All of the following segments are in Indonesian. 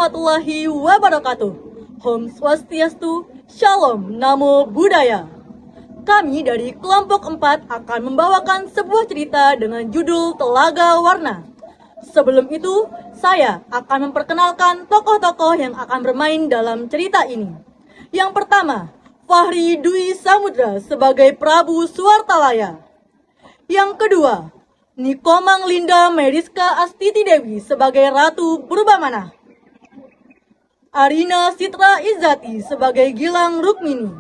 warahmatullahi wabarakatuh. Om Swastiastu, Shalom, Namo Buddhaya. Kami dari kelompok 4 akan membawakan sebuah cerita dengan judul Telaga Warna. Sebelum itu, saya akan memperkenalkan tokoh-tokoh yang akan bermain dalam cerita ini. Yang pertama, Fahri Dwi Samudra sebagai Prabu Suartalaya. Yang kedua, Nikomang Linda Meriska Astiti Dewi sebagai Ratu Purbamana. Arina Citra Izzati sebagai Gilang Rukmini.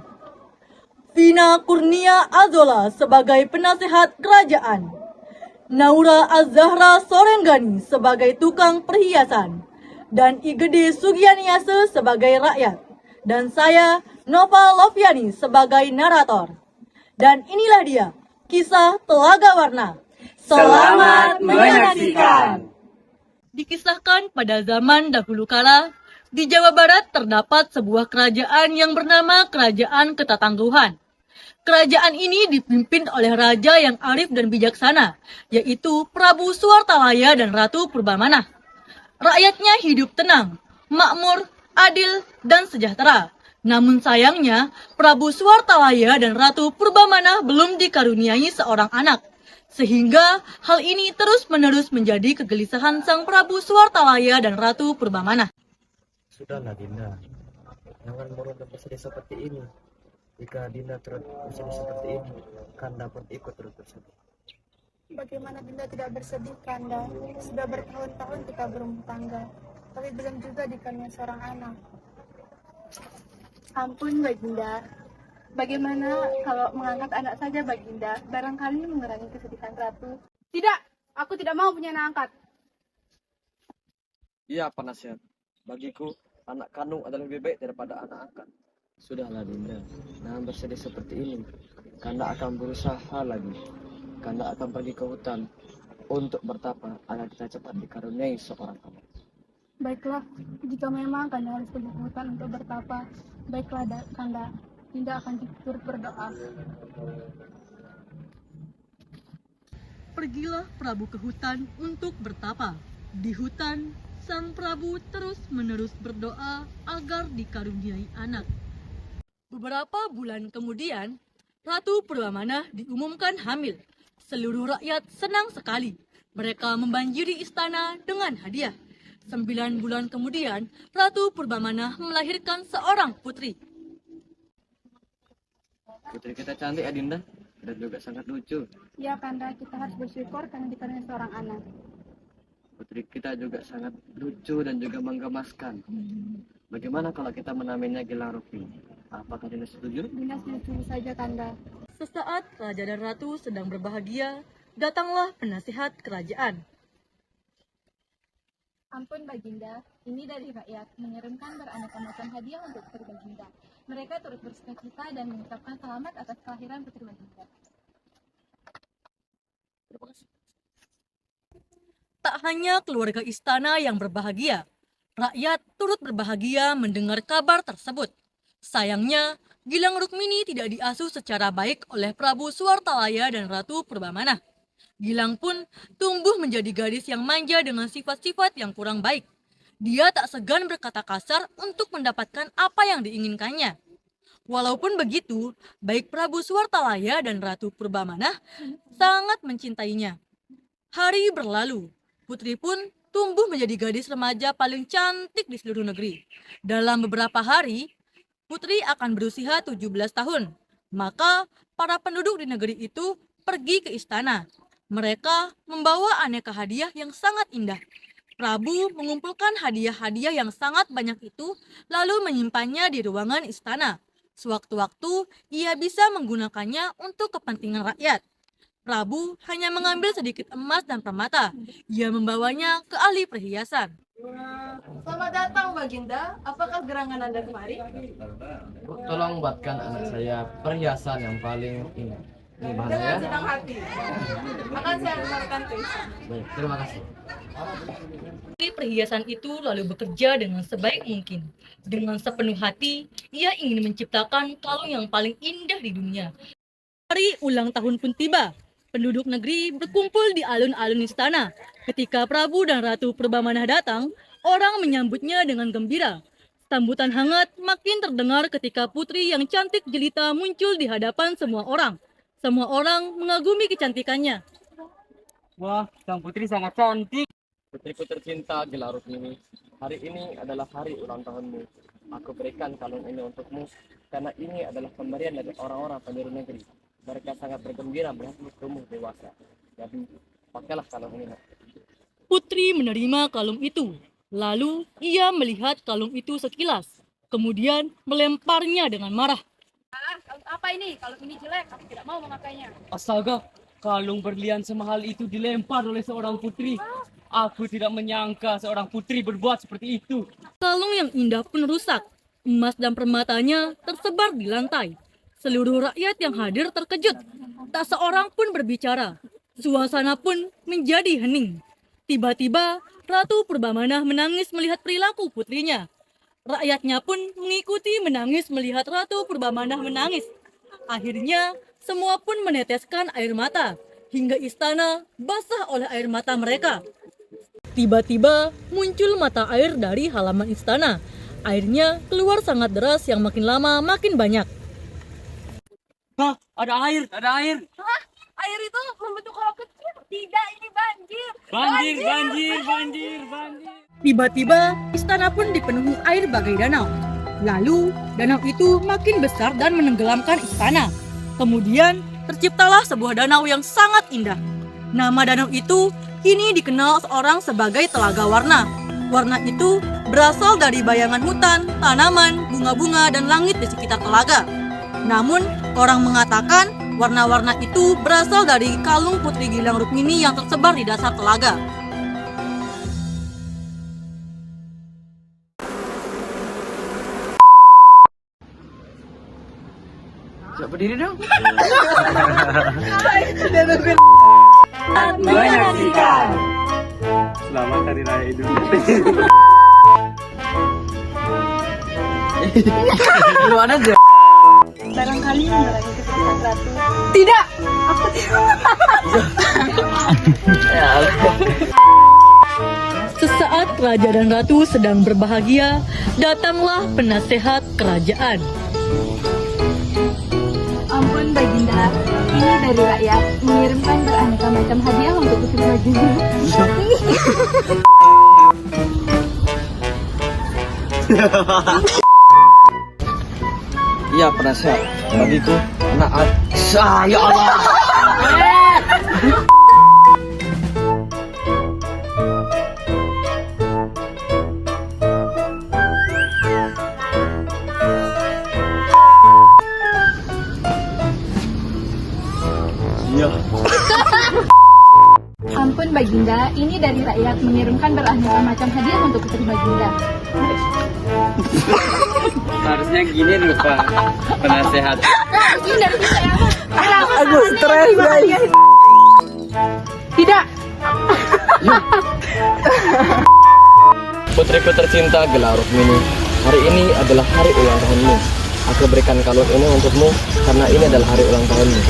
Vina Kurnia Azola sebagai penasehat kerajaan. Naura Az-Zahra Sorenggani sebagai tukang perhiasan. Dan Igede Sugianiase sebagai rakyat. Dan saya, Nova Loviani sebagai narator. Dan inilah dia, kisah Telaga Warna. Selamat menyaksikan. Dikisahkan pada zaman dahulu kala, di Jawa Barat terdapat sebuah kerajaan yang bernama Kerajaan Ketatangguhan. Kerajaan ini dipimpin oleh raja yang arif dan bijaksana, yaitu Prabu Suartalaya dan Ratu Purbamana. Rakyatnya hidup tenang, makmur, adil, dan sejahtera. Namun sayangnya, Prabu Suartalaya dan Ratu Purbamana belum dikaruniai seorang anak. Sehingga hal ini terus-menerus menjadi kegelisahan sang Prabu Suartalaya dan Ratu Purbamana. Sudahlah Dinda, jangan murung dan bersedih seperti ini. Jika Dinda terus bersedih seperti ini, Kanda pun ikut terus bersedih. Bagaimana Dinda tidak bersedih, Kanda? Sudah bertahun-tahun kita berumah tangga, tapi belum juga dikaruniai seorang anak. Ampun, Baginda. Bagaimana kalau mengangkat anak saja, Baginda? Barangkali mengurangi kesedihan Ratu. Tidak, aku tidak mau punya anak angkat. Iya, penasihat. Bagiku, anak kandung adalah lebih baik daripada anak angkat. Sudahlah Dinda, jangan bersedih seperti ini. Kanda akan berusaha lagi. Kanda akan pergi ke hutan untuk bertapa agar kita cepat dikaruniai seorang anak. Baiklah, jika memang Kanda harus pergi ke hutan untuk bertapa, baiklah Kanda. Dinda akan turut berdoa. Pergilah Prabu ke hutan untuk bertapa. Di hutan, sang Prabu terus-menerus berdoa agar dikaruniai anak. Beberapa bulan kemudian, Ratu Purbamana diumumkan hamil. Seluruh rakyat senang sekali. Mereka membanjiri istana dengan hadiah. 9 bulan kemudian, Ratu Purbamana melahirkan seorang putri. Putri kita cantik ya Dinda, dan juga sangat lucu. Ya Kanda, kita harus bersyukur karena dikaruniai seorang anak. Putri kita juga sangat lucu dan juga menggemaskan. Bagaimana kalau kita menamainya Gilang Rukmini? Apakah Dinda setuju? Dinda setuju saja, Kanda. Sesaat raja dan ratu sedang berbahagia, datanglah penasihat kerajaan. Ampun Baginda, ini dari rakyat mengirimkan beraneka macam hadiah untuk Putri Baginda. Mereka turut bersukacita dan mengucapkan selamat atas kelahiran Putri Baginda. Terima kasih. Tak hanya keluarga istana yang berbahagia, rakyat turut berbahagia mendengar kabar tersebut. Sayangnya, Gilang Rukmini tidak diasuh secara baik oleh Prabu Suartalaya dan Ratu Purbamana. Gilang pun tumbuh menjadi gadis yang manja dengan sifat-sifat yang kurang baik. Dia tak segan berkata kasar untuk mendapatkan apa yang diinginkannya. Walaupun begitu, baik Prabu Suartalaya dan Ratu Purbamana sangat mencintainya. Hari berlalu, putri pun tumbuh menjadi gadis remaja paling cantik di seluruh negeri. Dalam beberapa hari, putri akan berusia 17 tahun. Maka para penduduk di negeri itu pergi ke istana. Mereka membawa aneka hadiah yang sangat indah. Prabu mengumpulkan hadiah-hadiah yang sangat banyak itu, lalu menyimpannya di ruangan istana. Sewaktu-waktu, ia bisa menggunakannya untuk kepentingan rakyat. Prabu hanya mengambil sedikit emas dan permata. Ia membawanya ke ahli perhiasan. Selamat datang Baginda, apakah gerangan Anda kemari? Bu, tolong buatkan anak saya perhiasan yang paling indah. Ini bahannya Dengan ya. senang hati. Akan saya antarkan ke istana. Baik, terima kasih. Ahli perhiasan itu lalu bekerja dengan sebaik mungkin. Dengan sepenuh hati, ia ingin menciptakan kalung yang paling indah di dunia. Hari ulang tahun pun tiba. Penduduk negeri berkumpul di alun-alun istana. Ketika Prabu dan Ratu Purbamana datang, Orang menyambutnya dengan gembira. Sambutan hangat makin terdengar ketika putri yang cantik jelita muncul di hadapan semua orang. Semua orang mengagumi kecantikannya. Wah, sang putri sangat cantik. Putriku tercinta Gila Rukmini, hari ini adalah hari ulang tahunmu. Aku berikan kalung ini untukmu karena ini adalah pemberian dari orang-orang penduduk negeri. Mereka sangat bergembira melihatmu tumbuh dewasa. Jadi, pakailah kalung ini, nak. Putri menerima kalung itu. Lalu ia melihat kalung itu sekilas. Kemudian melemparnya dengan marah. Kalung apa ini? Kalung ini jelek, aku tidak mau memakainya. Astaga, kalung berlian semahal itu dilempar oleh seorang putri. Aku tidak menyangka seorang putri berbuat seperti itu. Kalung yang indah pun rusak. Emas dan permatanya tersebar di lantai. Seluruh rakyat yang hadir terkejut. Tak seorang pun berbicara. Suasana pun menjadi hening. Tiba-tiba, Ratu Purbamenah menangis melihat perilaku putrinya. Rakyatnya pun mengikuti menangis melihat Ratu Purbamenah menangis. Akhirnya, semua pun meneteskan air mata, hingga istana basah oleh air mata mereka. Tiba-tiba muncul mata air dari halaman istana. Airnya keluar sangat deras yang makin lama makin banyak. Hah, ada air, ada air. Air itu membentuk kolam kecil. Tidak, ini banjir. Banjir, banjir, banjir, banjir. Tiba-tiba istana pun dipenuhi air bagai danau. Lalu danau itu makin besar dan menenggelamkan istana. Kemudian terciptalah sebuah danau yang sangat indah. Nama danau itu kini dikenal seorang sebagai Telaga Warna. Warna itu berasal dari bayangan hutan, tanaman, bunga-bunga, dan langit di sekitar telaga. Namun orang mengatakan warna-warna itu berasal dari kalung Putri Gilang Rukmini yang tersebar di dasar telaga. Coba berdiri dong. Menyaksikan. Selamat Hari Raya Idul Duluan aja. Barangkali mengurangi kesehatan Ratu. Tidak! Sesaat raja dan ratu sedang berbahagia, datanglah penasehat kerajaan. Ampun Baginda, ini dari rakyat mengirimkan beraneka macam hadiah untuk Putri Baginda. Iya, penasehat. Bagiku, naat. Ya Allah. Iya. Ampun Baginda, ini dari rakyat mengirimkan beraneka macam hadiah untuk Putri Baginda. Harusnya gini dulu Pak, penasehat. Ini dari saya. Aduh, stres guys. Tidak. Putriku tercinta Gila Rukmini, hari ini adalah hari ulang tahunmu. Aku berikan kalung ini untukmu karena ini adalah hari ulang tahunmu.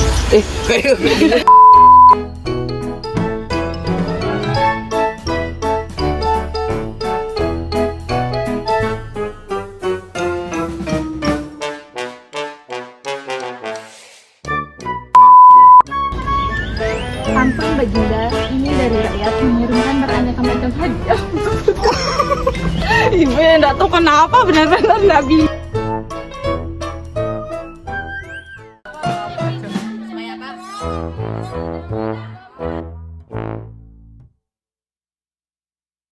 Ampun Baginda, ini dari rakyat mengirimkan beraneka macam hadiah. Ibu yang enggak tahu kenapa benar-benar Nabi. Supaya apa?